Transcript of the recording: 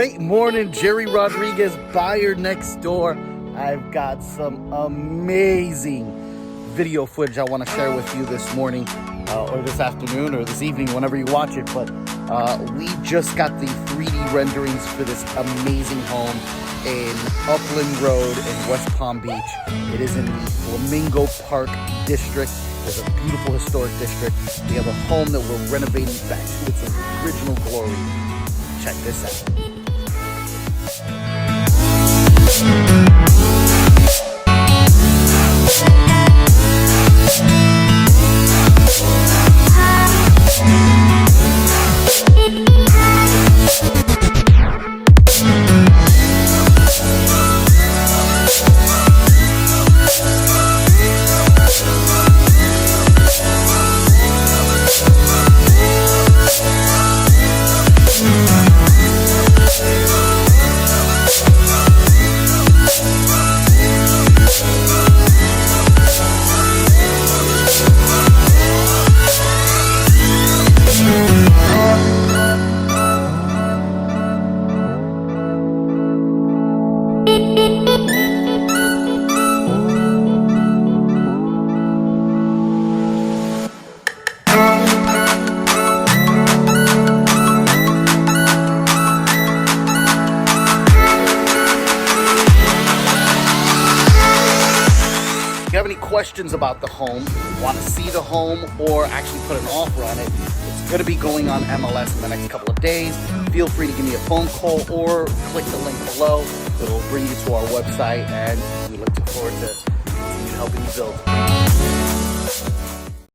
Great morning, Jerry Rodriguez, buyer next door. I've got some amazing video footage I want to share with you this morning, or this afternoon, or this evening, whenever you watch it. But we just got the 3D renderings for this amazing home in Upland Road in West Palm Beach. It is in the Flamingo Park district. It's a beautiful historic district. We have a home that we're renovating back to its original glory. Check this out. If you have any questions about the home, want to see the home, or actually put an offer on it, it's going to be going on MLS in the next couple of days. Feel free to give me a phone call or click the link below. It'll bring you to our website, and we look forward to helping you build.